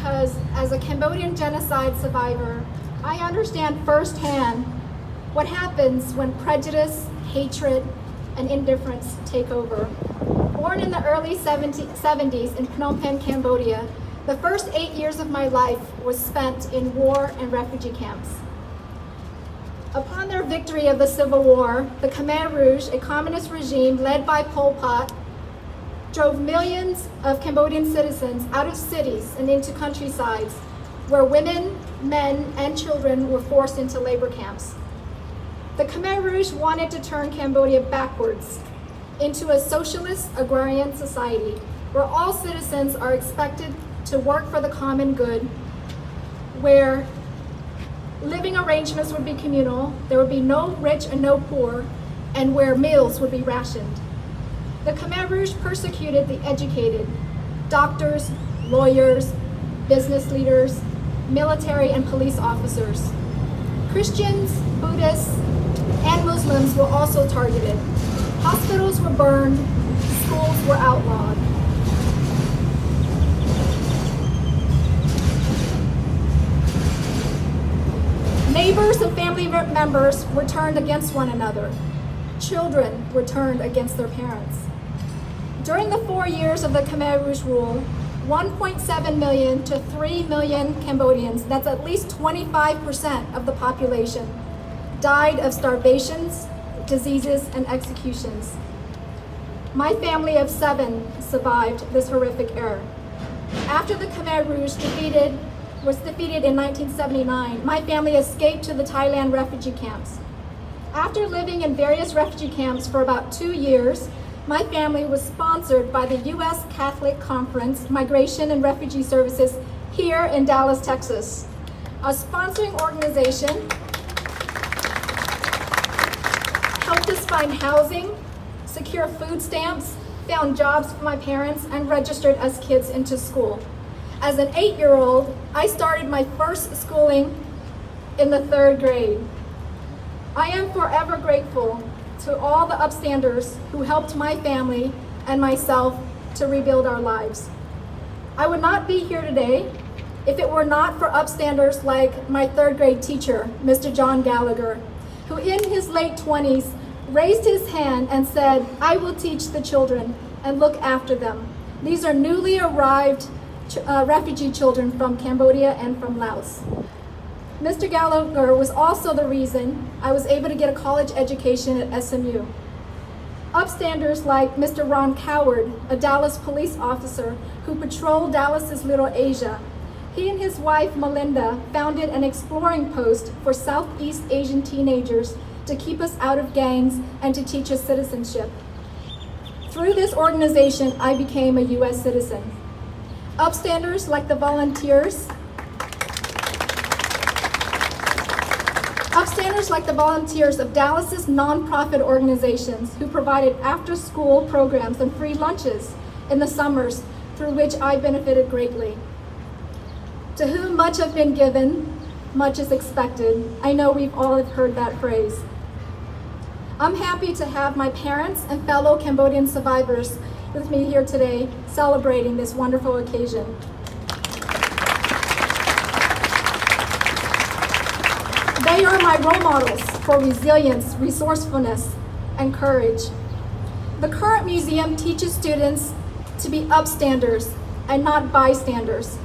because as a Cambodian genocide survivor, I understand firsthand what happens when prejudice, hatred, and indifference take over. Born in the early 70s in Phnom Penh, Cambodia, the first 8 years of my life was spent in war and refugee camps. Upon their victory of the Civil War, the Khmer Rouge, a communist regime led by Pol Pot, drove millions of Cambodian citizens out of cities and into countrysides where women, men, and children were forced into labor camps. The Khmer Rouge wanted to turn Cambodia backwards into a socialist agrarian society where all citizens are expected to work for the common good, where living arrangements would be communal, there would be no rich and no poor, and where meals would be rationed. The Khmer Rouge persecuted the educated, doctors, lawyers, business leaders, military and police officers. Christians, Buddhists, and Muslims were also targeted. Hospitals were burned, schools were outlawed. Neighbors and family members were turned against one another. Children were turned against their parents. During the 4 years of the Khmer Rouge rule, 1.7 million to 3 million Cambodians, that's at least 25% of the population, died of starvations, diseases, and executions. My family of 7 survived this horrific era. After the Khmer Rouge was defeated in 1979, my family escaped to the Thailand refugee camps. After living in various refugee camps for about 2 years, my family was sponsored by the U.S. Catholic Conference Migration and Refugee Services here in Dallas, Texas. A sponsoring organization helped us find housing, secure food stamps, found jobs for my parents, and registered us kids into school. As an 8-year-old, I started my first schooling in the 3rd grade. I am forever grateful to all the upstanders who helped my family and myself to rebuild our lives. I would not be here today if it were not for upstanders like my 3rd grade teacher, Mr. John Gallagher, who in his late 20s raised his hand and said, "I will teach the children and look after them." These are newly arrived refugee children from Cambodia and from Laos. Mr. Gallagher was also the reason I was able to get a college education at SMU. Upstanders like Mr. Ron Coward, a Dallas police officer who patrolled Dallas's Little Asia. He and his wife, Melinda, founded an exploring post for Southeast Asian teenagers to keep us out of gangs and to teach us citizenship. Through this organization, I became a U.S. citizen. Upstanders like the volunteers of Dallas's nonprofit organizations who provided after-school programs and free lunches in the summers, through which I benefited greatly. To whom much has been given, much is expected. I know we've all heard that phrase. I'm happy to have my parents and fellow Cambodian survivors with me here today, celebrating this wonderful occasion. They are my role models for resilience, resourcefulness, and courage. The current museum teaches students to be upstanders and not bystanders.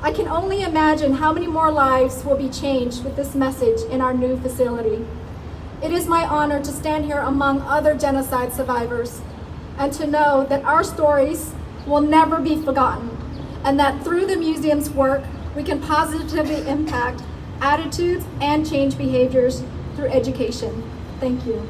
I can only imagine how many more lives will be changed with this message in our new facility. It is my honor to stand here among other genocide survivors and to know that our stories will never be forgotten, and that through the museum's work, we can positively impact attitudes and change behaviors through education. Thank you.